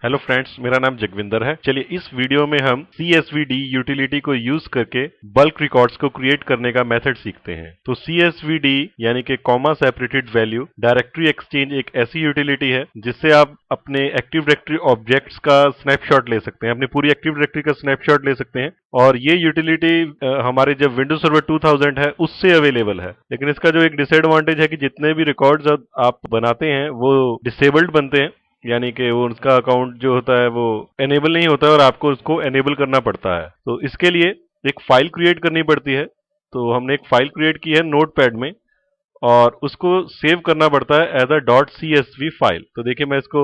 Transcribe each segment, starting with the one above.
Hello friends, मेरा नाम जगविंदर है। चलिए इस वीडियो में हम CSVD यूटिलिटी को यूज करके बल्क रिकॉर्ड्स को क्रिएट करने का मेथड सीखते हैं। तो CSVD यानी कि comma separated value directory exchange एक ऐसी यूटिलिटी है जिससे आप अपने एक्टिव डायरेक्टरी ऑब्जेक्ट्स का स्नैपशॉट ले सकते हैं, अपनी पूरी एक्टिव डायरेक्टरी का स्नैपशॉट ले सकते हैं। और ये यूटिलिटी हमारे जब विंडोज सर्वर 2000 है उससे अवेलेबल है। लेकिन इसका जो एक डिसएडवांटेज है कि जितने भी रिकॉर्ड्स आप बनाते हैं वो डिसेबल्ड बनते हैं, यानी कि वो उसका अकाउंट जो होता है वो एनेबल नहीं होता है और आपको उसको एनेबल करना पड़ता है। तो इसके लिए एक फाइल क्रिएट करनी पड़ती है। तो हमने एक फाइल क्रिएट की है नोटपैड में और उसको सेव करना पड़ता है एज अ .csv फाइल। तो देखिए मैं इसको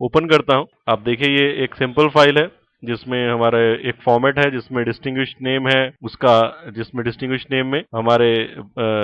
ओपन करता हूं। आप देखिए ये एक सिंपल फाइल है जिसमें हमारा एक फॉर्मेट है जिसमें डिस्टिंग्विश्ड नेम है उसका, जिसमें डिस्टिंग्विश्ड नेम में हमारे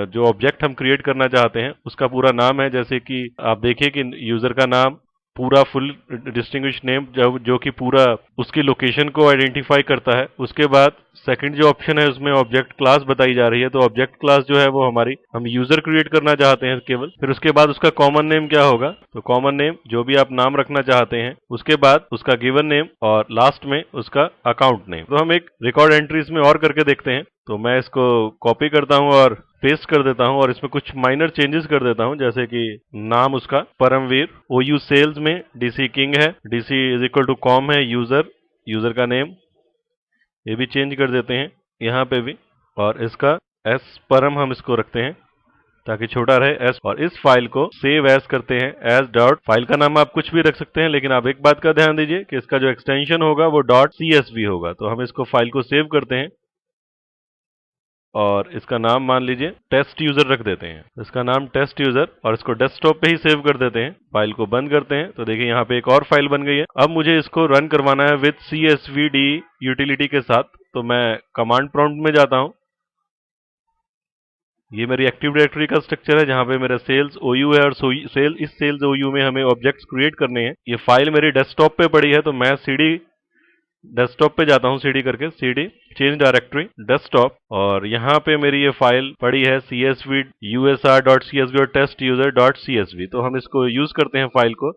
जो ऑब्जेक्ट हम क्रिएट करना चाहते हैं उसका पूरा नाम है। जैसे कि आप देखिए कि यूजर का नाम पूरा फुल डिस्टिंग्विश नेम जो कि पूरा उसकी लोकेशन को आइडेंटिफाई करता है। उसके बाद सेकंड जो ऑप्शन है उसमें ऑब्जेक्ट क्लास बताई जा रही है। तो ऑब्जेक्ट क्लास जो है वो हमारी हम यूजर क्रिएट करना चाहते हैं केवल। फिर उसके बाद उसका कॉमन नेम क्या होगा, तो कॉमन नेम जो भी आप नाम रखना चाहते हैं, उसके बाद उसका गिवन नेम और लास्ट में उसका अकाउंट नेम। तो हम एक रिकॉर्ड एंट्री इसमें और करके देखते हैं। तो मैं इसको कॉपी करता हूं और पेस्ट कर देता हूं और इसमें कुछ माइनर चेंजेस कर देता हूं, जैसे कि नाम उसका परमवीर, OU सेल्स में DC किंग है, DC is equal to com है, यूजर का नेम ये भी चेंज कर देते हैं यहाँ पे भी। और इसका S परम हम इसको रखते हैं ताकि छोटा रहे S। और इस फाइल को सेव एज करते हैं एज डॉट, फाइल का नाम आप कुछ भी रख सकते हैं लेकिन आप एक बात का ध्यान दीजिए कि इसका जो एक्सटेंशन होगा वो .csv होगा। तो हम इसको फाइल को सेव करते हैं और इसका नाम मान लीजिए टेस्ट यूजर रख देते हैं, इसका नाम टेस्ट यूजर, और इसको डेस्कटॉप पे ही सेव कर देते हैं। फाइल को बंद करते हैं तो देखिए यहाँ पे एक और फाइल बन गई है। अब मुझे इसको रन करवाना है विद CSVD यूटिलिटी के साथ। तो मैं कमांड प्रॉम्प्ट में जाता हूं। ये मेरी एक्टिव डायरेक्टरी का स्ट्रक्चर है जहां पे मेरा सेल्स OU है और इस सेल्स OU में हमें ऑब्जेक्ट्स क्रिएट करने हैं। ये फाइल मेरी डेस्कटॉप पे पड़ी है तो मैं CD डेस्कटॉप पे जाता हूँ, CD करके CD चेंज डायरेक्टरी डेस्कटॉप, और यहाँ पे मेरी ये फाइल पड़ी है csv.usr.csv और testuser.csv। तो हम इसको यूज करते हैं फाइल को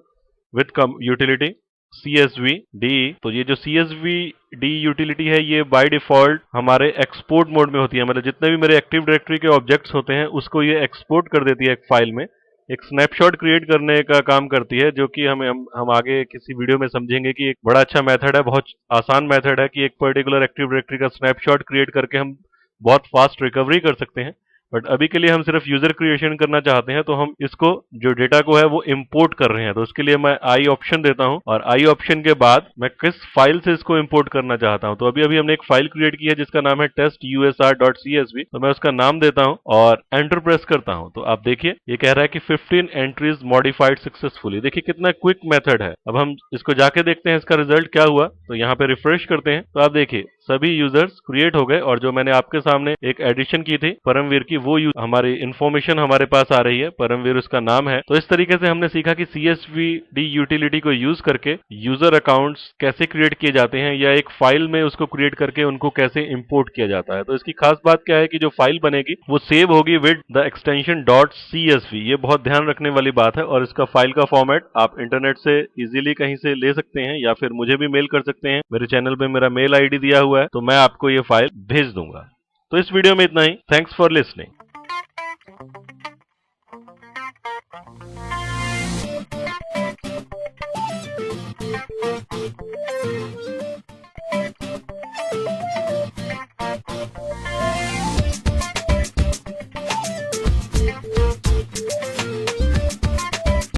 विद यूटिलिटी CSVD। तो ये जो CSVD यूटिलिटी है ये बाय डिफॉल्ट हमारे एक्सपोर्ट मोड में होती है, मतलब जितने भी मेरे एक्टिव डायरेक्टरी के ऑब्जेक्ट्स होते हैं उसको ये एक्सपोर्ट कर देती है एक फाइल में, एक स्नैपशॉट क्रिएट करने का काम करती है, जो कि हम आगे किसी वीडियो में समझेंगे कि एक बड़ा अच्छा मेथड है, बहुत आसान मेथड है कि एक पर्टिकुलर एक्टिव डायरेक्टरी का स्नैपशॉट क्रिएट करके हम बहुत फास्ट रिकवरी कर सकते हैं। बट अभी के लिए हम सिर्फ यूजर क्रिएशन करना चाहते हैं, तो हम इसको जो डेटा को है वो इंपोर्ट कर रहे हैं। तो उसके लिए मैं आई ऑप्शन देता हूं और आई ऑप्शन के बाद मैं किस फाइल से इसको इंपोर्ट करना चाहता हूं। तो अभी अभी हमने एक फाइल क्रिएट की है जिसका नाम है testusr.csv। तो मैं उसका नाम देता हूं और एंटर प्रेस करता हूं। तो आप देखिए ये कह रहा है कि 15 एंट्रीज मॉडिफाइड सक्सेसफुली। देखिए कितना क्विक मेथड है। अब हम इसको जाके देखते हैं इसका रिजल्ट क्या हुआ। तो यहाँ पे रिफ्रेश करते हैं तो आप देखिए सभी यूजर्स क्रिएट हो गए और जो मैंने आपके सामने एक एडिशन की थी परमवीर की, वो हमारी इंफॉर्मेशन हमारे पास आ रही है, परमवीर उसका नाम है। तो इस तरीके से हमने सीखा कि CSVD यूटिलिटी को यूज करके यूजर अकाउंट्स कैसे क्रिएट किए जाते हैं या एक फाइल में उसको क्रिएट करके उनको कैसे इंपोर्ट किया जाता है। तो इसकी खास बात क्या है कि जो फाइल बनेगी वो सेव होगी विद द एक्सटेंशन .csv। ये बहुत ध्यान रखने वाली बात है। और इसका फाइल का फॉर्मेट आप इंटरनेट से इजीली कहीं से ले सकते हैं या फिर मुझे भी मेल कर सकते हैं। मेरे चैनल पे मेरा मेल ID दिया हुआ है तो मैं आपको ये फाइल भेज दूंगा। तो इस वीडियो में इतना ही। Thanks for listening.